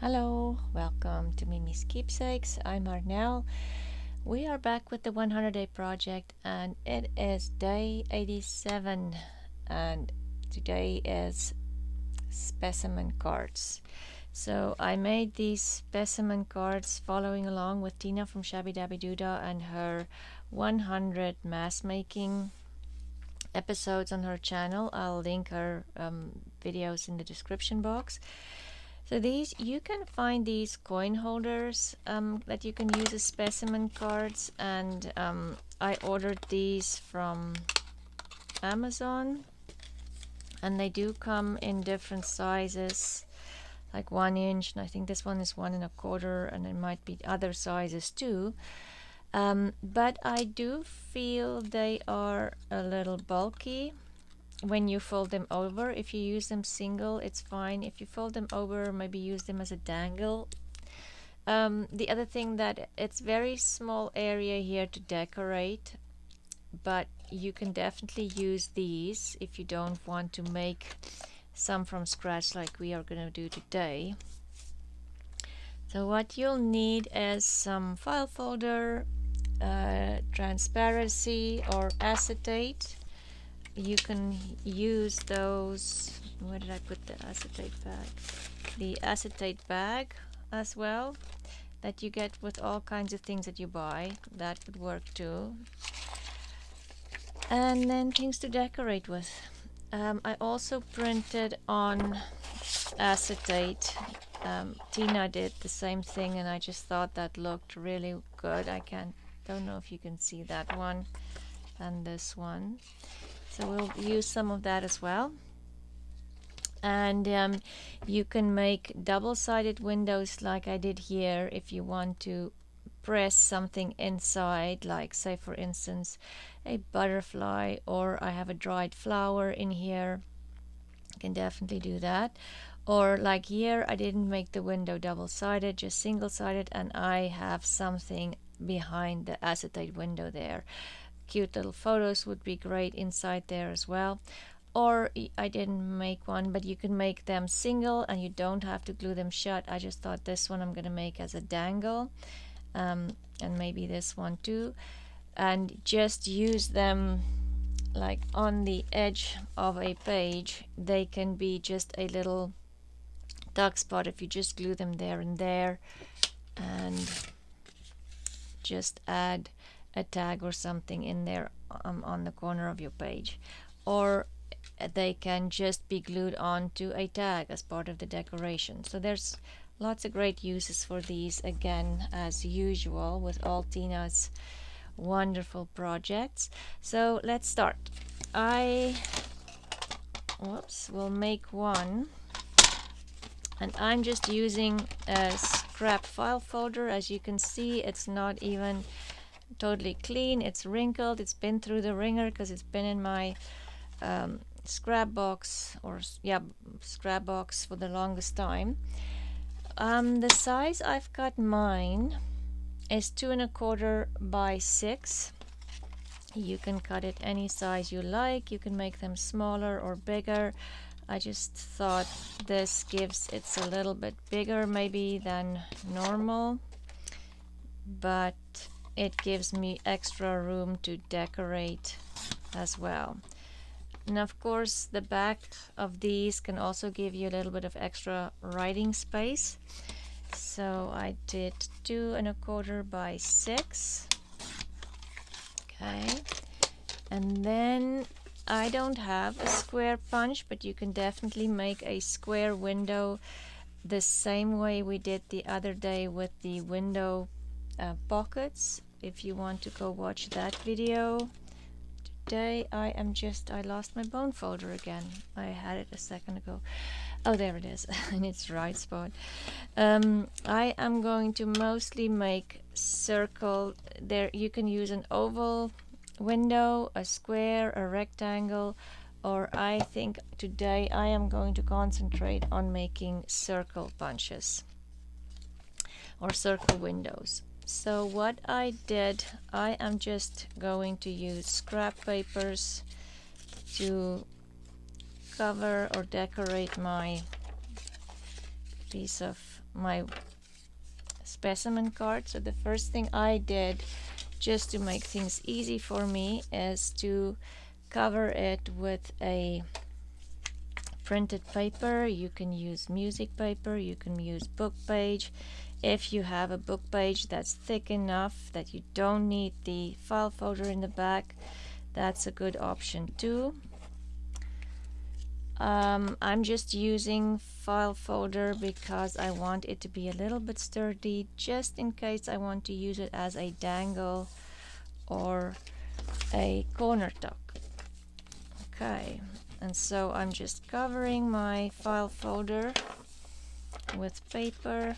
Hello, welcome to Mimi's Keepsakes. I'm Arnell. We are back with the 100-day project and it is day 87 and today is specimen cards. So I made these specimen cards following along with Tina from Shabbydabbydoodah and her 100 mask making episodes on her channel. I'll link her videos in the description box. So these, you can find these coin holders that you can use as specimen cards, and I ordered these from Amazon, and they do come in different sizes, like 1 inch, and I think this one is 1 1/4, and it might be other sizes too. But I do feel they are a little bulky when you fold them over. If you use them single, it's fine. If you fold them over, maybe use them as a dangle. The other thing, that it's very small area here to decorate, but you can definitely use these if you don't want to make some from scratch like we are going to do today. So what you'll need is some file folder, transparency or acetate. You can use those. Where did I put the acetate bag? The acetate bag as well, that you get with all kinds of things that you buy. That would work too. And then things to decorate with. I also printed on acetate. Tina did the same thing, and I just thought that looked really good. Don't know if you can see that one and this one. So we'll use some of that as well. And you can make double-sided windows like I did here if you want to press something inside, like say for instance a butterfly, or I have a dried flower in here. You can definitely do that. Or like here, I didn't make the window double-sided, just single-sided, and I have something behind the acetate window there. Cute little photos would be great inside there as well. Or I didn't make one, but you can make them single and you don't have to glue them shut. I just thought this one I'm going to make as a dangle, and maybe this one too, and just use them like on the edge of a page. They can be just a little tuck spot if you just glue them there and there, and just add a tag or something in there on the corner of your page. Or they can just be glued onto a tag as part of the decoration. So there's lots of great uses for these, again, as usual with all Tina's wonderful projects. So let's start. I will make one, and I'm just using a scrap file folder. As you can see, it's not even totally clean, it's wrinkled, it's been through the wringer because it's been in my scrapbooks for the longest time. The size I've got mine is 2 1/4 by 6. You can cut it any size you like. You can make them smaller or bigger. I just thought it's a little bit bigger maybe than normal, but it gives me extra room to decorate as well. And of course the back of these can also give you a little bit of extra writing space. So I did 2 1/4 by 6. Okay, and then I don't have a square punch, but you can definitely make a square window the same way we did the other day with the window pockets. If you want to go watch that video. Today I lost my bone folder again. I had it a second ago. Oh, there it is in its right spot. I am going to mostly make circle. There you can use an oval window, a square, a rectangle, or I think today I am going to concentrate on making circle punches or circle windows. So what I did, I am just going to use scrap papers to cover or decorate my piece of my specimen card. So the first thing I did, just to make things easy for me, is to cover it with a printed paper. You can use music paper, you can use book page. If you have a book page that's thick enough that you don't need the file folder in the back, that's a good option too. I'm just using file folder because I want it to be a little bit sturdy, just in case I want to use it as a dangle or a corner tuck. Okay, and so I'm just covering my file folder with paper.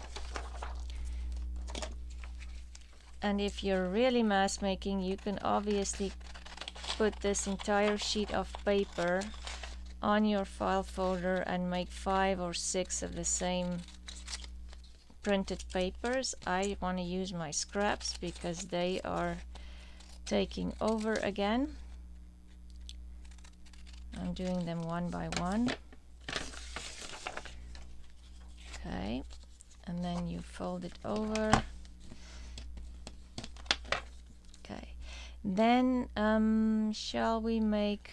And if you're really mass making, you can obviously put this entire sheet of paper on your file folder and make 5 or 6 of the same printed papers. I want to use my scraps because they are taking over again. I'm doing them one by one. Okay, and then you fold it over. Okay, then shall we make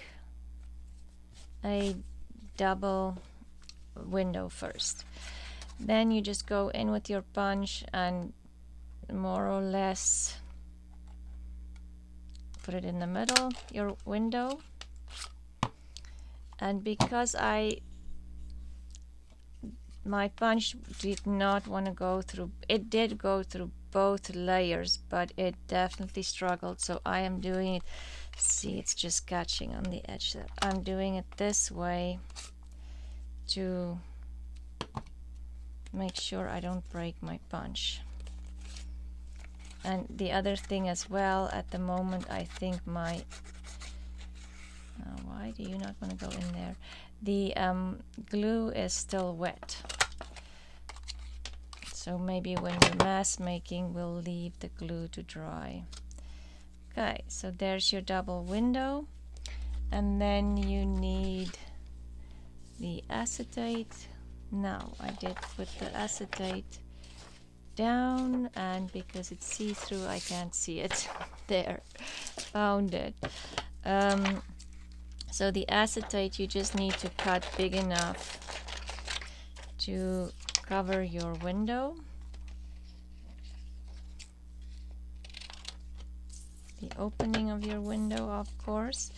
a double window first? Then you just go in with your punch and more or less put it in the middle, your window. And because my punch did not want to go through, it did go through both layers, but it definitely struggled, so I am doing it. See, it's just catching on the edge there. I'm doing it this way to make sure I don't break my punch. And the other thing as well, at the moment I think my why do you not want to go in there? The glue is still wet, so maybe when you're mass making we'll leave the glue to dry. Okay, so there's your double window, and then you need the acetate. Now I did put the acetate down, and because it's see-through I can't see it. There, found it. So the acetate you just need to cut big enough to cover your window. The opening of your window, of course.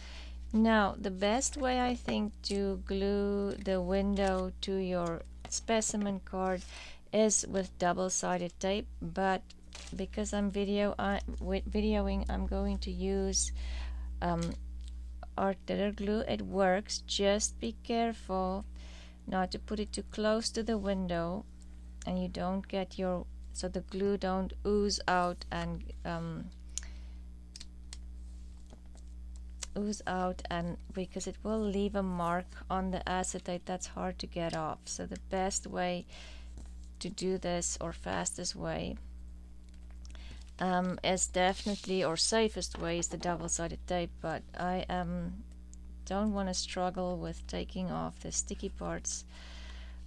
Now the best way I think to glue the window to your specimen card is with double-sided tape, but because I'm videoing, I'm going to use art glitter glue. It works, just be careful not to put it too close to the window and you don't get your, so the glue don't ooze out and because it will leave a mark on the acetate that's hard to get off. So the best way to do this, or fastest way, is definitely, or safest way, is the double-sided tape, but I don't want to struggle with taking off the sticky parts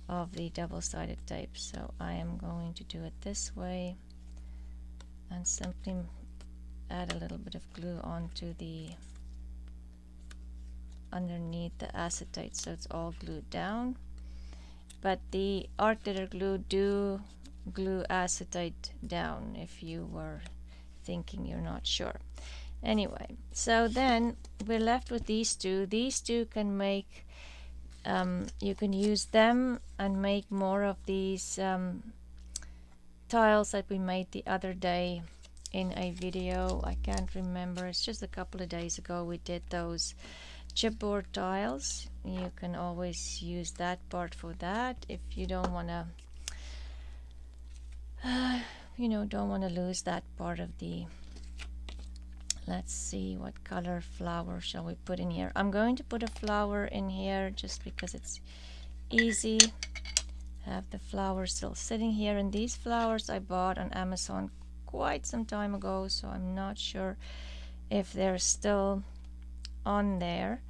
of the double-sided tape, so I am going to do it this way and simply add a little bit of glue onto the underneath the acetate so it's all glued down. But the art glitter glue do glue acetate down if you were thinking you're not sure. Anyway, so then we're left with these two. These two can make, you can use them and make more of these tiles that we made the other day in a video. I can't remember, it's just a couple of days ago we did those chipboard tiles. You can always use that part for that if you don't want to don't want to lose that part of the, let's see, what color flower shall we put in here? I'm going to put a flower in here just because it's easy. Have the flower still sitting here, and these flowers I bought on Amazon quite some time ago, so I'm not sure if they're still on there,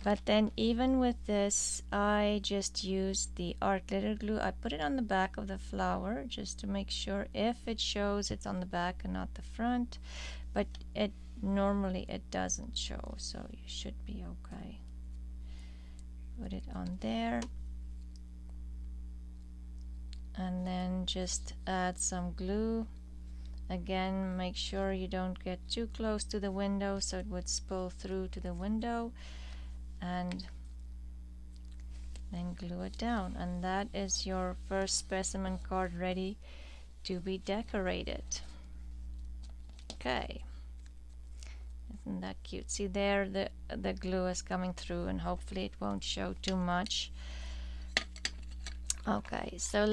But then even with this, I just used the art glitter glue. I put it on the back of the flower just to make sure if it shows it's on the back and not the front. But it normally it doesn't show, so you should be okay. Put it on there. And then just add some glue. Again, make sure you don't get too close to the window so it would spill through to the window, and then glue it down. And that is your first specimen card ready to be decorated. Okay, isn't that cute? See there, the glue is coming through, and hopefully it won't show too much. Okay, so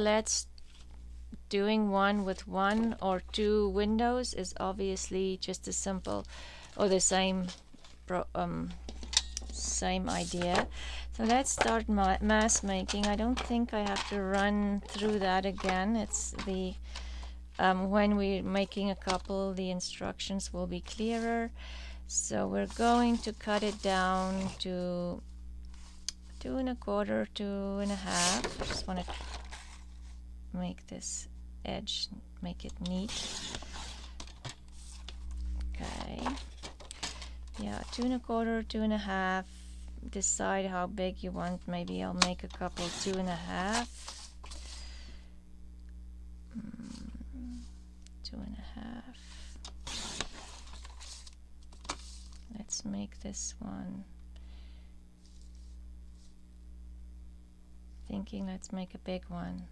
doing one with one or two windows is obviously just as simple, or the same idea. So let's start mass making. I don't think I have to run through that again. It's the when we're making a couple, the instructions will be clearer. So we're going to cut it down to 2 1/4, 2 1/2. I just want to make this edge, make it neat. Okay, yeah, 2 1/4, 2 1/2. Decide how big you want. Maybe I'll make a couple 2 1/2. 2 1/2. Let's make this one. Thinking let's make a big one,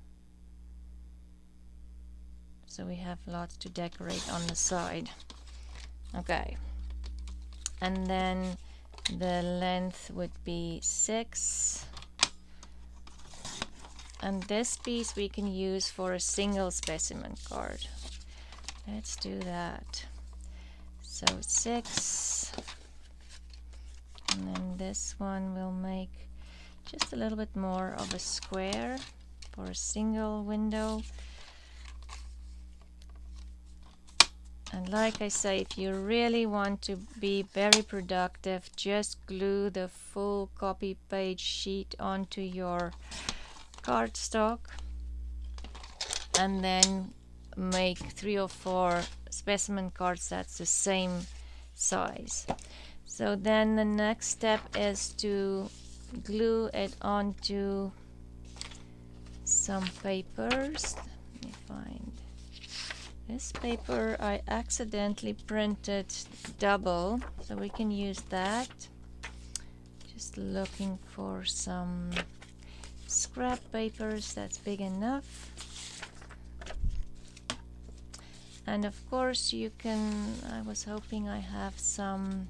so we have lots to decorate on the side. Okay, and then the length would be 6, and this piece we can use for a single specimen card. Let's do that. So 6, and then this one will make just a little bit more of a square for a single window. And like I say, if you really want to be very productive, just glue the full copy page sheet onto your cardstock and then make 3 or 4 specimen cards that's the same size. So then the next step is to glue it onto some papers. Let me find this paper. I accidentally printed double, so we can use that. Just looking for some scrap papers that's big enough. And of course you can, I was hoping I have some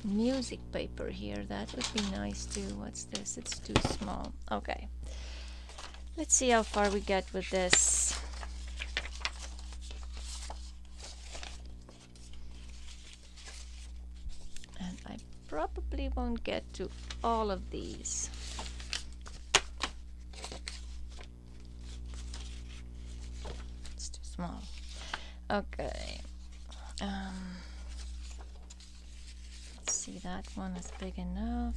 music paper here. That would be nice too. What's this? It's too small. Okay, let's see how far we get with this. And I probably won't get to all of these. It's too small. Okay. See, that one is big enough.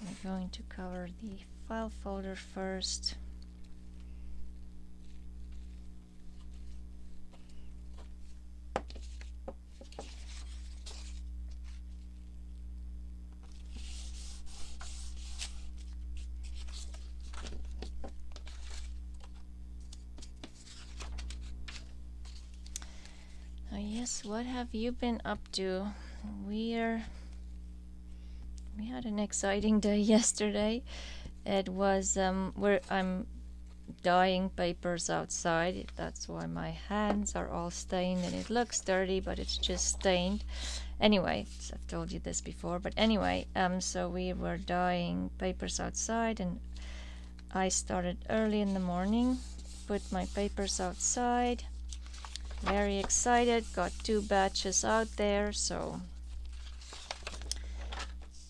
We're going to cover the file folder first. Oh yes, what have you been up to? We had an exciting day yesterday. It was where I'm dyeing papers outside. That's why my hands are all stained, and it looks dirty, but it's just stained. Anyway, I've told you this before, but anyway, so we were dyeing papers outside, and I started early in the morning, put my papers outside. Very excited, got 2 batches out there, so.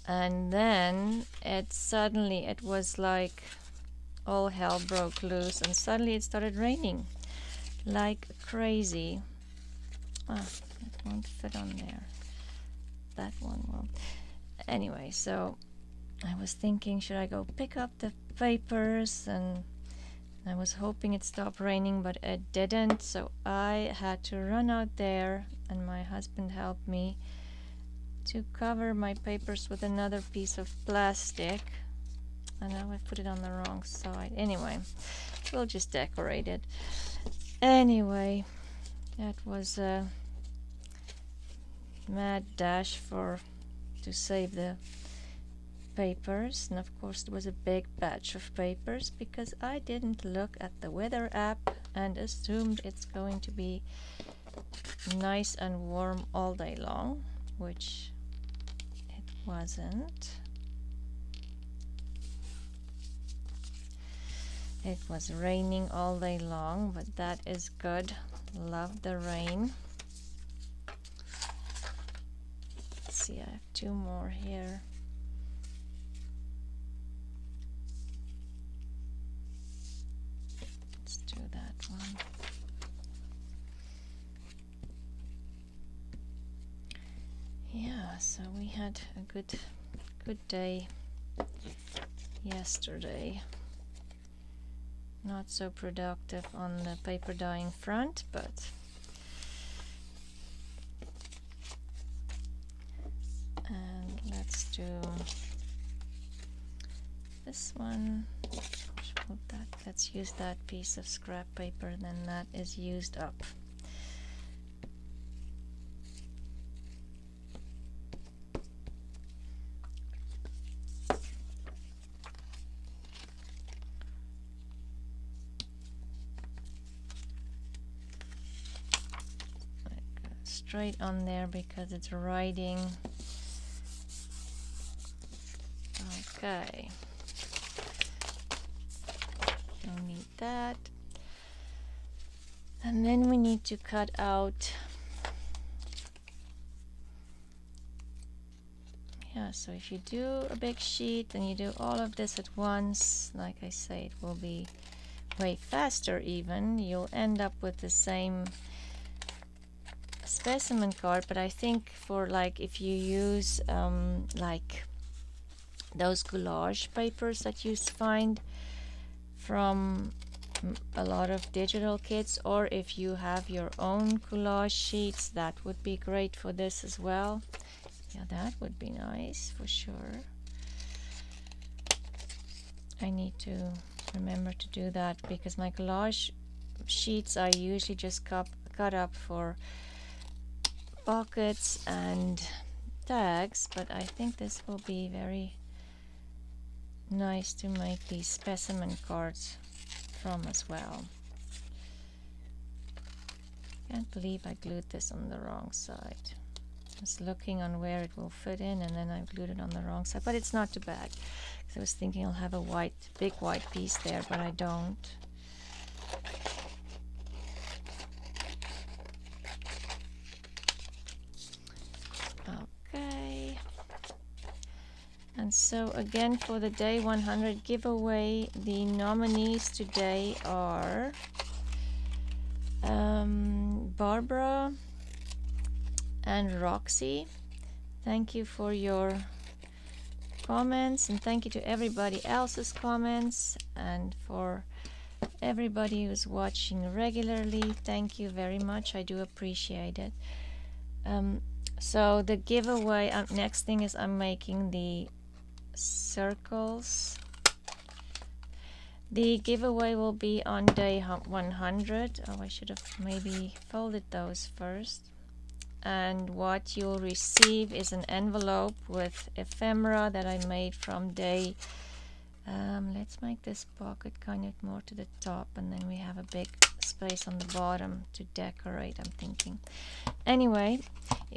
And then it was like all hell broke loose, and suddenly it started raining like crazy. Oh, it won't fit on there. that one. Well, anyway, so I was thinking, should I go pick up the papers? And I was hoping it stopped raining, but it didn't, so I had to run out there, and my husband helped me to cover my papers with another piece of plastic. And now I put it on the wrong side. Anyway, we'll just decorate it. Anyway, that was a mad dash to save the papers, and of course it was a big batch of papers because I didn't look at the weather app and assumed it's going to be nice and warm all day long, which it wasn't. It was raining all day long, but that is good. Love the rain. Let's see, I have two more here. Let's do that one. Yeah, so we had a good day yesterday. Not so productive on the paper dyeing front, but and let's do this one. Let's use that piece of scrap paper, then that is used up. Straight on there because it's writing. Okay. Don't need that. And then we need to cut out. Yeah, so if you do a big sheet and you do all of this at once, like I say, it will be way faster even. You'll end up with the same specimen card, but I think for like if you use like those collage papers that you find from a lot of digital kits, or if you have your own collage sheets, that would be great for this as well. Yeah, that would be nice for sure. I need to remember to do that because my collage sheets I usually just cut up for pockets and tags, but I think this will be very nice to make these specimen cards from as well. Can't believe I glued this on the wrong side. I was looking on where it will fit in and then I glued it on the wrong side, but it's not too bad. I was thinking I'll have a big white piece there, but I don't. Okay. And so again, for the day 100 giveaway, the nominees today are Barbara and Roxy. Thank you for your comments, and thank you to everybody else's comments, and for everybody who's watching regularly. Thank you very much. I do appreciate it. So the giveaway, next thing is I'm making the circles. The giveaway will be on day 100. Oh, I should have maybe folded those first. And what you'll receive is an envelope with ephemera that I made from day let's make this pocket kind of more to the top, and then we have a big space on the bottom to decorate, I'm thinking. Anyway,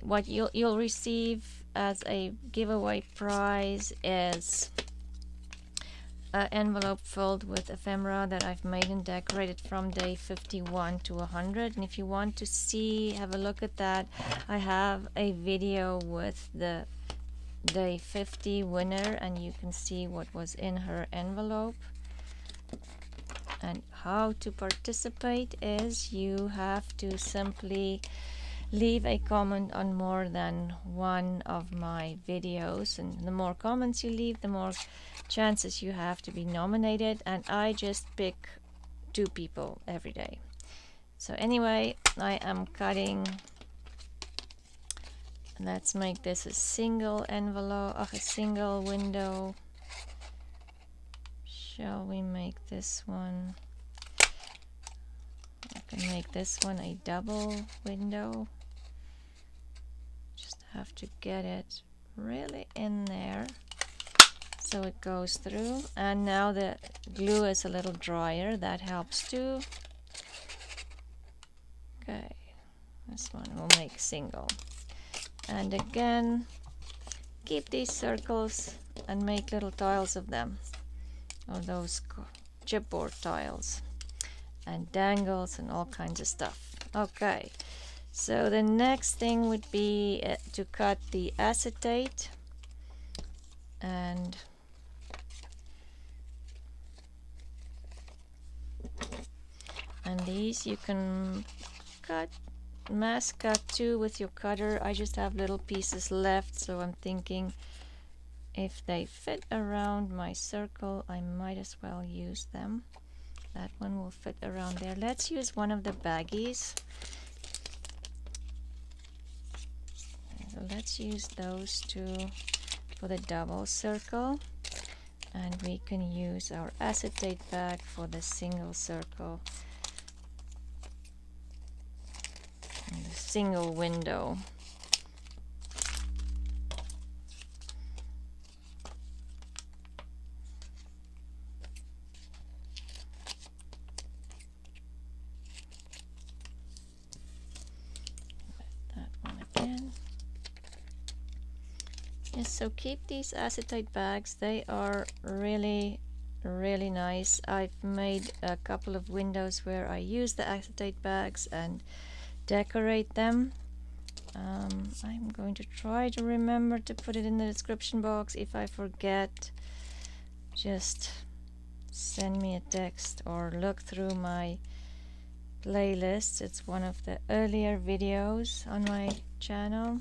what you'll receive as a giveaway prize is an envelope filled with ephemera that I've made and decorated from day 51 to 100. And if you want to have a look at that, I have a video with the day 50 winner, and you can see what was in her envelope. And how to participate is you have to simply leave a comment on more than one of my videos, and the more comments you leave, the more chances you have to be nominated, and I just pick 2 people every day. So anyway, I am cutting. Let's make this a single envelope, a single window. Shall we make this one? I can make this one a double window. Just have to get it really in there so it goes through. And now the glue is a little drier, that helps too. Okay, this one we'll make single. And again, keep these circles and make little tiles of them, or those chipboard tiles, and dangles and all kinds of stuff. Okay, so the next thing would be to cut the acetate, and these you can cut, mass cut too with your cutter. I just have little pieces left, so I'm thinking if they fit around my circle, I might as well use them. That one will fit around there. Let's use one of the baggies. So let's use those 2 for the double circle, and we can use our acetate bag for the single circle and the single window. Yes, so keep these acetate bags. They are really nice. I've made a couple of windows where I use the acetate bags and decorate them. I'm going to try to remember to put it in the description box. If I forget, just send me a text or look through my playlist. It's one of the earlier videos on my channel.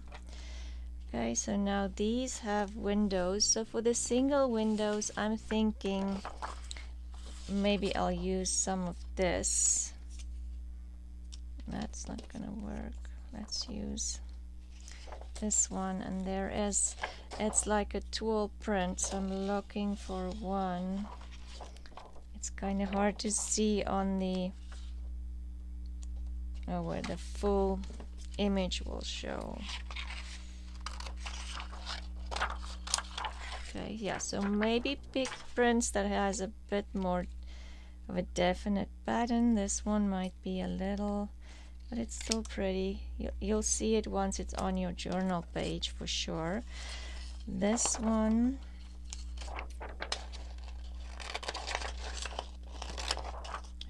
Okay, so now these have windows. So for the single windows, I'm thinking maybe I'll use some of this. That's not gonna work. Let's use this one, and there is, it's like a tool print, so I'm looking for one. It's kind of hard to see on the, oh, where the full image will show. Okay, yeah, so maybe pick prints that has a bit more of a definite pattern. This one might be a little, but it's still pretty. You'll see it once it's on your journal page for sure. This one,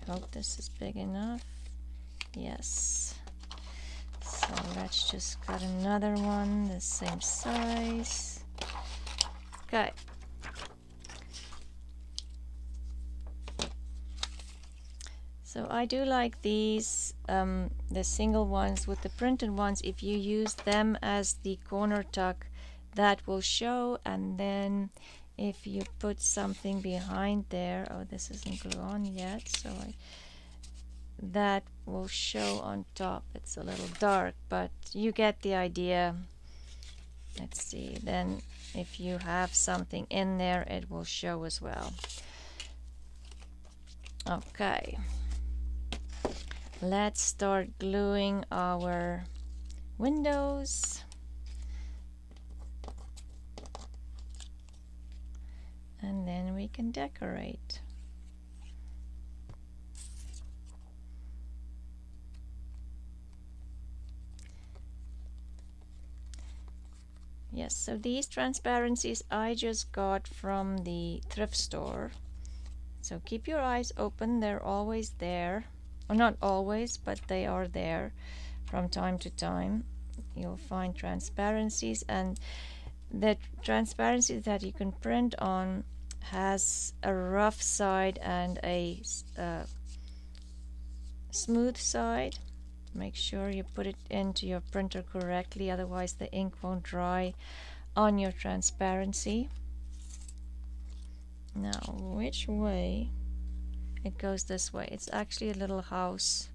I hope this is big enough. Yes. So let's just cut another one the same size. Okay. So I do like these, the single ones with the printed ones. If you use them as the corner tuck, that will show, and then if you put something behind there, oh, this isn't glue on yet, so that will show on top. It's a little dark, but you get the idea. Let's see, then if you have something in there, it will show as well. Okay, let's start gluing our windows. And then we can decorate. Yes, so these transparencies I just got from the thrift store. So keep your eyes open, they're always there. Well, not always, but they are there from time to time. You'll find transparencies, and the transparency that you can print on has a rough side and a smooth side. Make sure you put it into your printer correctly, otherwise the ink won't dry on your transparency. Now, which way? It goes this way. It's actually a little house,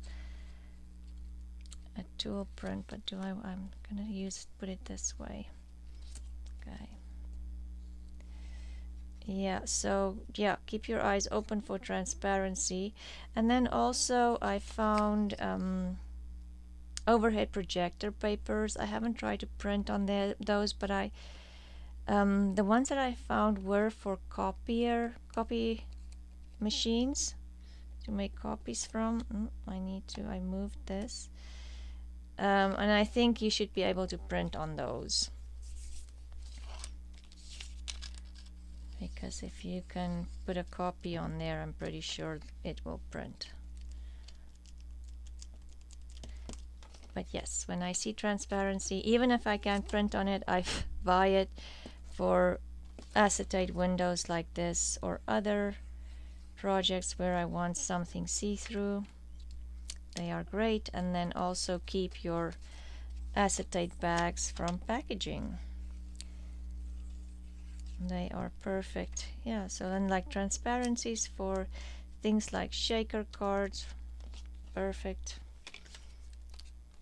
a tool print, but I'm gonna put it this way. Okay. Yeah, so yeah, keep your eyes open for transparency. And then also I found overhead projector papers. I haven't tried to print on those, but the ones that I found were for copy machines to make copies from. I moved this. And I think you should be able to print on those. Because if you can put a copy on there, I'm pretty sure it will print. But yes, when I see transparency, even if I can't print on it, I buy it for acetate windows like this or other projects where I want something see-through. They are great. And then also keep your acetate bags from packaging. They are perfect. Yeah, so then like transparencies for things like shaker cards, perfect.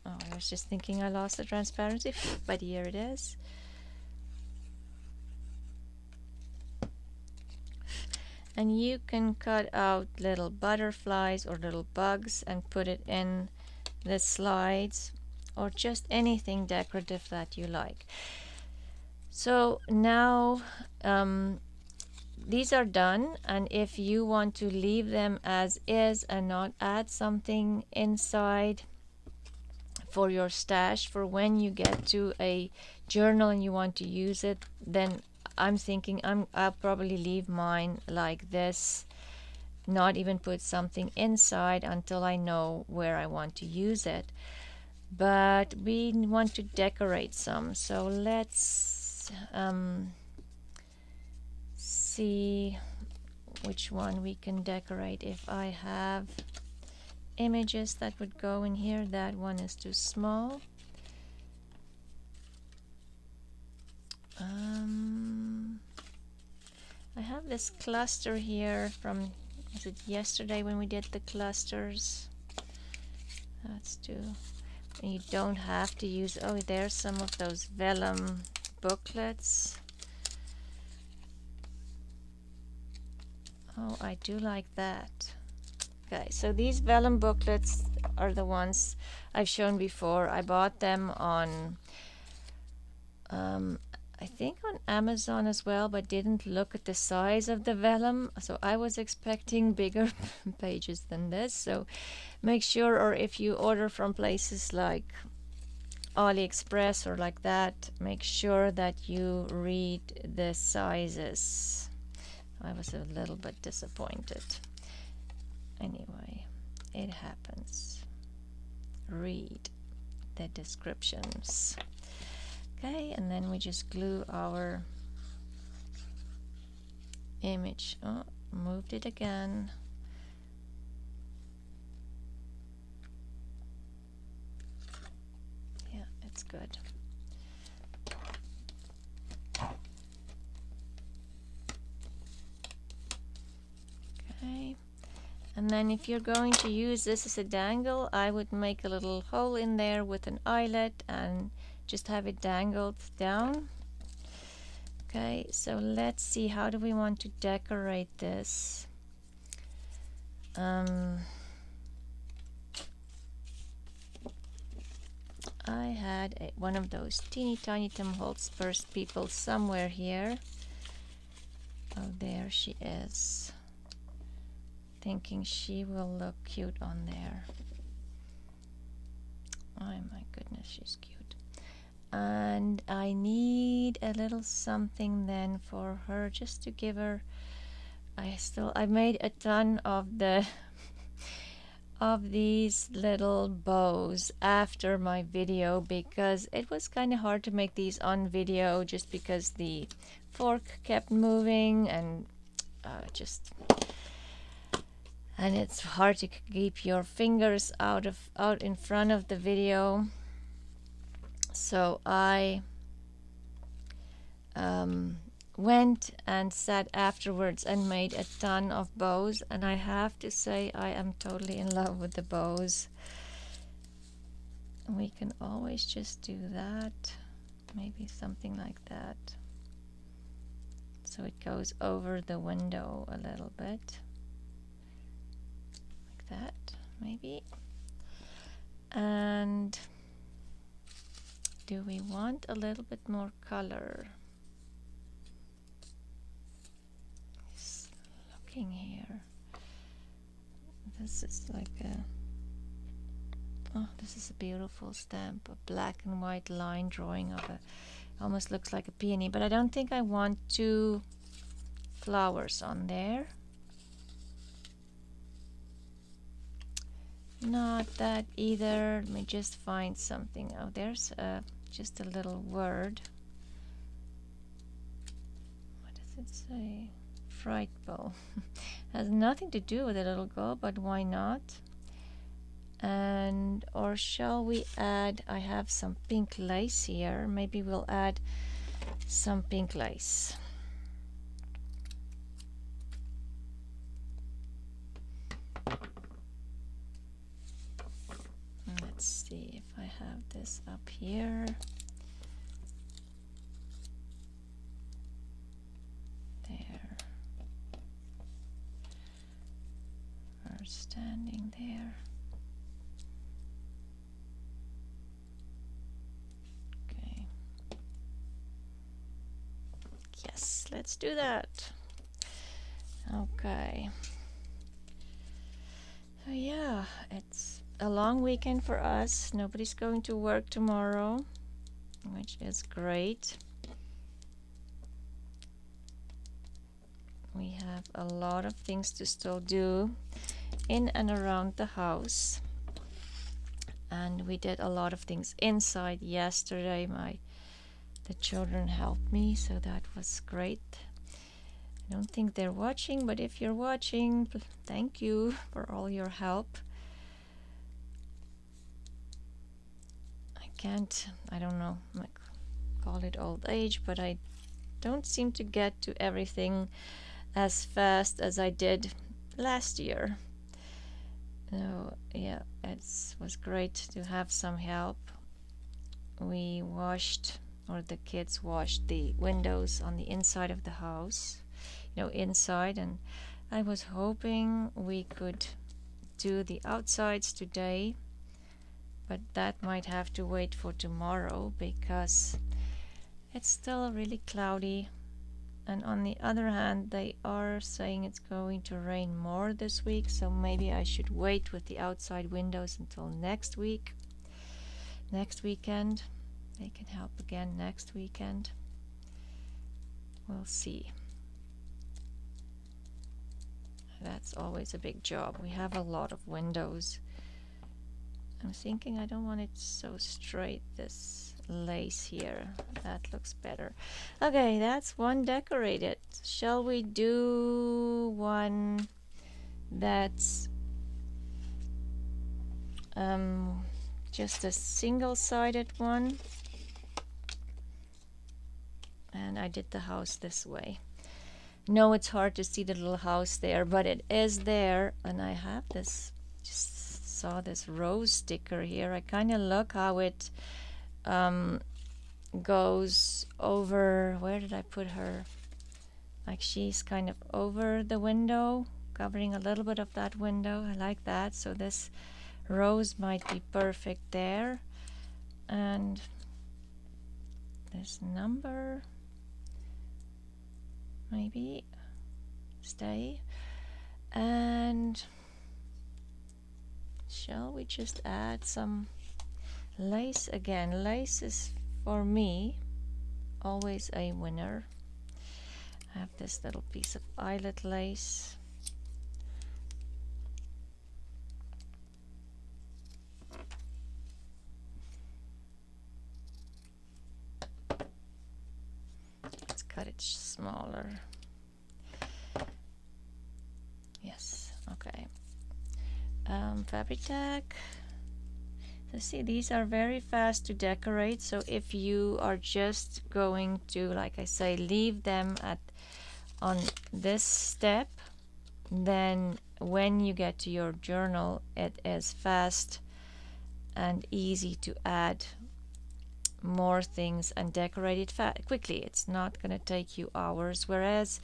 Oh, I was just thinking I lost the transparency, but here it is. And you can cut out little butterflies or little bugs and put it in the slides, or just anything decorative that you like. So now these are done, and if you want to leave them as is and not add something inside for your stash for when you get to a journal and you want to use it, then I'm thinking I'll probably leave mine like this, not even put something inside until I know where I want to use it. But we want to decorate some, so let's see which one we can decorate. If I have images that would go in here, that one is too small. I have this cluster here from, was it yesterday when we did the clusters? That's too, you don't have to use, oh, there's some of those vellum booklets. Oh, I do like that. Okay, so these vellum booklets are the ones I've shown before. I bought them on I think on Amazon as well, but didn't look at the size of the vellum, so I was expecting bigger pages than this. So make sure, or if you order from places like AliExpress or like that, make sure that you read the sizes. I was a little bit disappointed. Anyway, it happens. Read the descriptions. Okay, and then we just glue our image. Oh, moved it again. Yeah, it's good. Okay, and then if you're going to use this as a dangle, I would make a little hole in there with an eyelet and just have it dangled down. Okay, so let's see, how do we want to decorate this? I had one of those teeny tiny Tim Holtz purse people somewhere here. Oh, there she is. Thinking she will look cute on there. Oh my goodness, she's cute. And I need a little something then for her, just to give her, I made a ton of these little bows after my video, because it was kind of hard to make these on video just because the fork kept moving, and and it's hard to keep your fingers out in front of the video. So I went and sat afterwards and made a ton of bows, and I have to say I am totally in love with the bows. We can always just do that, maybe something like that, so it goes over the window a little bit, like that maybe. And do we want a little bit more color? Just looking here, this is like a, oh, this is a beautiful stamp, a black and white line drawing of a, almost looks like a peony, but I don't think I want 2 flowers on there. Not that either. Let me just find something. Oh, there's just a little word. What does it say? Frightful. Has nothing to do with the little girl, but why not? And or shall we add, I have some pink lace here, maybe we'll add some pink lace. Let's see if I have this up here. There. Her standing there. Okay. Yes, let's do that. Okay. So yeah, it's a long weekend for us. Nobody's going to work tomorrow, which is great. We have a lot of things to still do in and around the house, and we did a lot of things inside yesterday. The children helped me, so that was great. I don't think they're watching, but if you're watching, thank you for all your help. I don't know, like, call it old age, but I don't seem to get to everything as fast as I did last year. So yeah, it was great to have some help. We washed, or the kids washed, the windows on the inside of the house, inside, and I was hoping we could do the outsides today, but that might have to wait for tomorrow because it's still really cloudy. And on the other hand, they are saying it's going to rain more this week, so maybe I should wait with the outside windows until next weekend. They can help again next weekend. We'll see. That's always a big job. We have a lot of windows. I'm thinking I don't want it so straight, this lace here. That looks better. Okay, that's one decorated. Shall we do one that's just a single-sided one? And I did the house this way. No, it's hard to see the little house there, but it is there. And I have this, just saw this rose sticker here. I kind of look how it goes over, where did I put her? Like she's kind of over the window, covering a little bit of that window. I like that. So this rose might be perfect there. And this number, maybe stay. And shall we just add some lace again? Lace is, for me, always a winner. I have this little piece of eyelet lace. Let's cut it smaller. Yes, okay. fabric tag. So see, these are very fast to decorate, so if you are just going to, like I say, leave them on this step, then when you get to your journal, it is fast and easy to add more things and decorate it quickly. It's not going to take you hours, whereas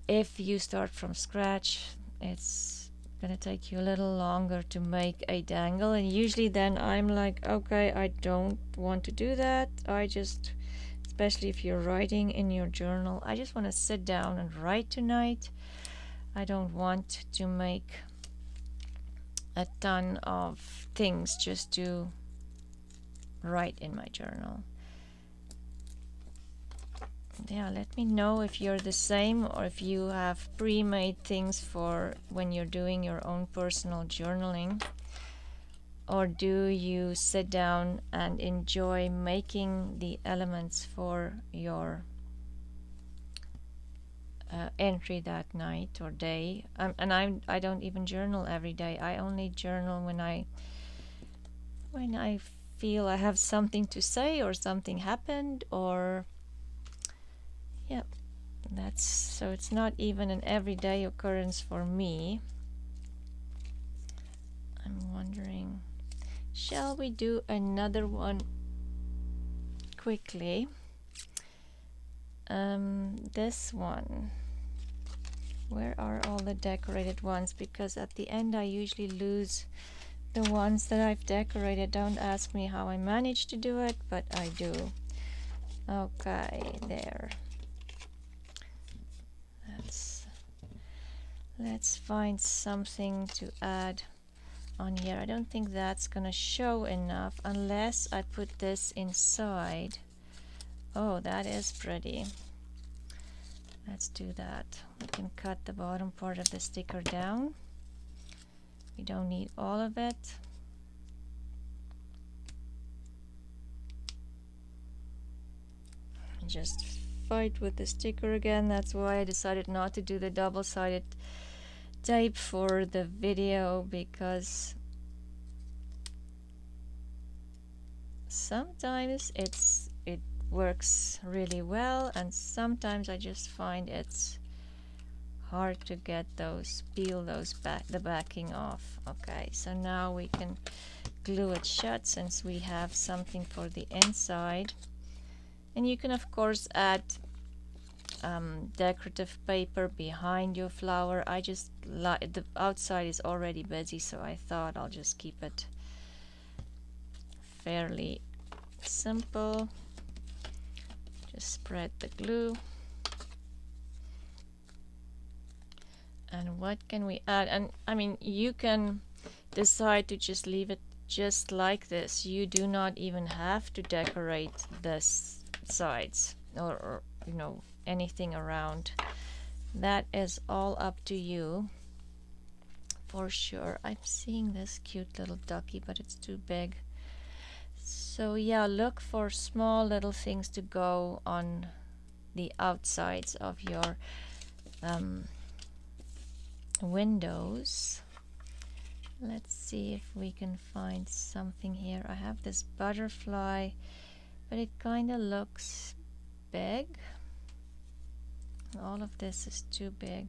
if you start from scratch, it's going to take you a little longer to make a dangle, and usually then I'm like, okay, I don't want to do that. I just, especially if you're writing in your journal, I just want to sit down and write tonight. I don't want to make a ton of things just to write in my journal. Yeah, let me know if you're the same, or if you have pre-made things for when you're doing your own personal journaling, or do you sit down and enjoy making the elements for your entry that night or day. And I don't even journal every day. I only journal when I feel I have something to say, or something happened, or yeah, that's so it's not even an everyday occurrence for me. I'm wondering, shall we do another one quickly? This one. Where are all the decorated ones? Because at the end I usually lose the ones that I've decorated. Don't ask me how I managed to do it, but I do. Okay, there. Let's find something to add on here. I don't think that's gonna show enough unless I put this inside. Oh, that is pretty. Let's do that. We can cut the bottom part of the sticker down. We don't need all of it. Just fight with the sticker again. That's why I decided not to do the double-sided tape for the video, because sometimes it works really well, and sometimes I just find it's hard to get peel the backing off. Okay, so now we can glue it shut, since we have something for the inside. And you can of course add decorative paper behind your flower. I just the outside is already busy, so I thought I'll just keep it fairly simple. Just spread the glue. And what can we add? And I mean, you can decide to just leave it just like this. You do not even have to decorate the sides or you know, anything around. That is all up to you for sure. I'm seeing this cute little ducky, but it's too big. So yeah, look for small little things to go on the outsides of your windows. Let's see if we can find something here. I have this butterfly, but it kind of looks big. All of this is too big.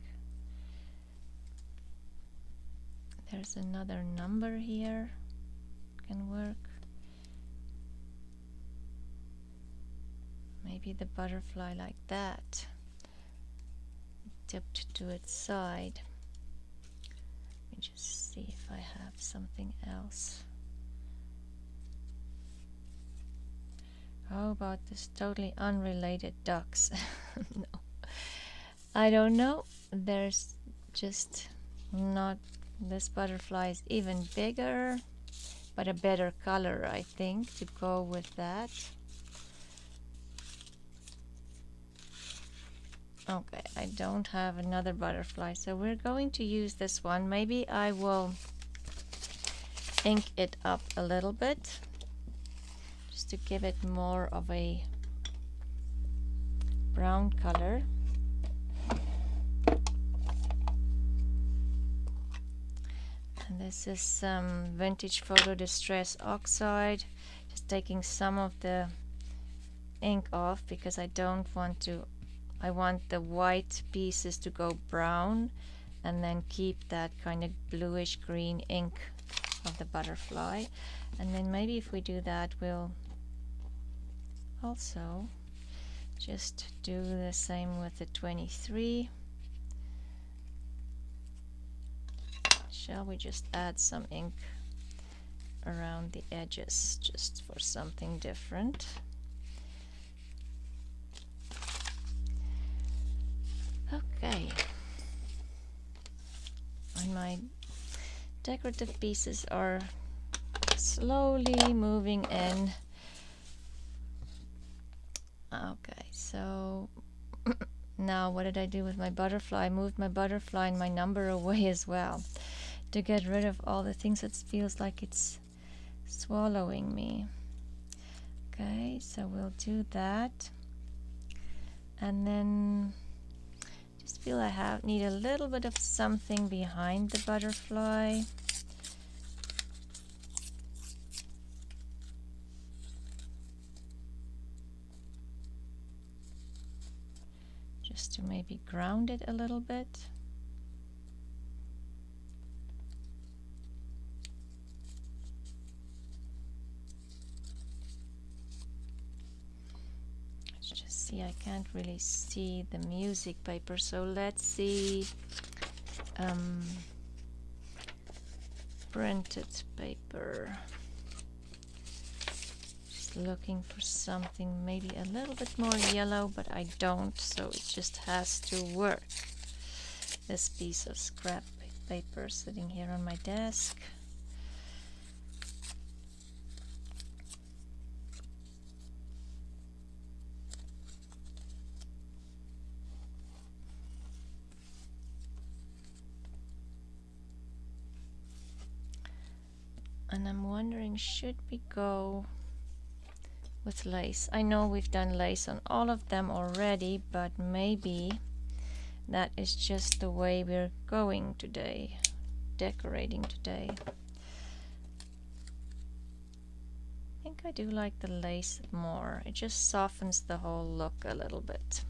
There's another number here. Can work. Maybe the butterfly like that, tipped to its side. Let me just see if I have something else. How about this totally unrelated ducks? No, I don't know. There's just not. This butterfly is even bigger, but a better color, I think, to go with that. Okay, I don't have another butterfly, so we're going to use this one. Maybe I will ink it up a little bit, just to give it more of a brown color. And this is some vintage photo distress oxide. Just taking some of the ink off because I don't want to, I want the white pieces to go brown and then keep that kind of bluish green ink of the butterfly. And then maybe if we do that, we'll also just do the same with the 23. Shall we just add some ink around the edges just for something different? Okay. And my decorative pieces are slowly moving in. Okay, so now what did I do with my butterfly? I moved my butterfly and my number away as well to get rid of all the things that feels like it's swallowing me. Okay, so we'll do that. And then just feel I need a little bit of something behind the butterfly. Just to maybe ground it a little bit. Let's just see, I can't really see the music paper, so let's see printed paper. Just looking for something maybe a little bit more yellow, but I don't, so it just has to work. This piece of scrap paper sitting here on my desk. And I'm wondering, should we go with lace? I know we've done lace on all of them already, but maybe that is just the way we're going today, decorating today. I think I do like the lace more. It just softens the whole look a little bit.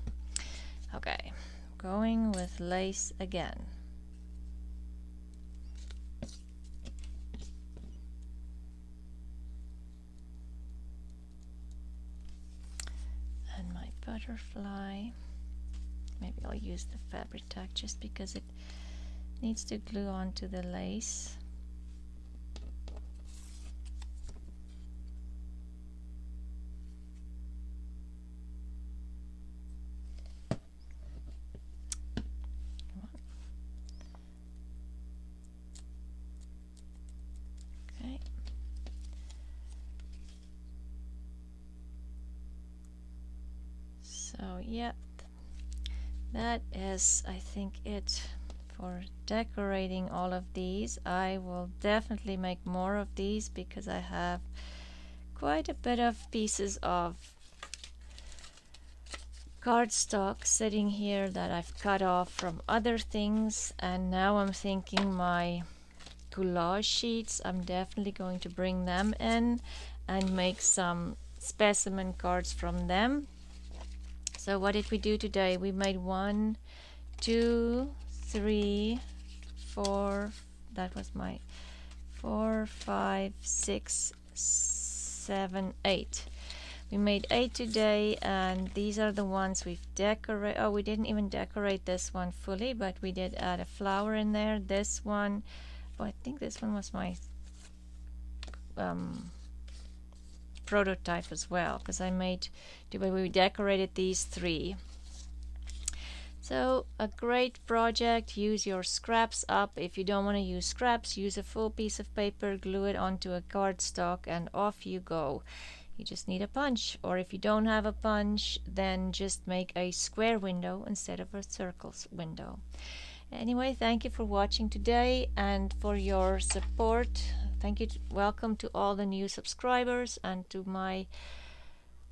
Okay, going with lace again. And my butterfly. Maybe I'll use the fabric tack just because it needs to glue onto the lace. Okay. So yeah, that is, I think, it for decorating all of these. I will definitely make more of these because I have quite a bit of pieces of cardstock sitting here that I've cut off from other things, and now I'm thinking my collage sheets, I'm definitely going to bring them in and make some specimen cards from them. So what did we do today? We made 1, 2, 3, 4, that was my 4, 5, 6, 7, 8. We made 8 today, and these are the ones we've decorated. Oh, we didn't even decorate this one fully, but we did add a flower in there. This one, oh, I think this one was my prototype as well, because I made the way we decorated these 3. So a great project. Use your scraps up. If you don't want to use scraps, use a full piece of paper, glue it onto a cardstock, and off you go. You just need a punch, or if you don't have a punch, then just make a square window instead of a circle window. Anyway, thank you for watching today and for your support. Thank you. Welcome to all the new subscribers, and to my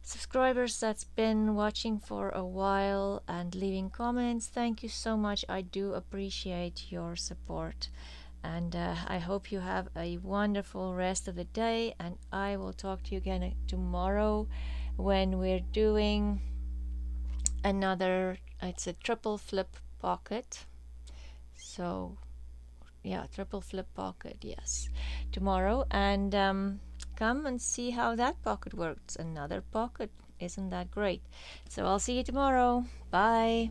subscribers that's been watching for a while and leaving comments. Thank you so much. I do appreciate your support. And I hope you have a wonderful rest of the day, and I will talk to you again tomorrow when we're doing another, it's a triple flip pocket. So yeah, triple flip pocket, yes, tomorrow. And come and see how that pocket works. Another pocket, isn't that great? So I'll see you tomorrow. Bye.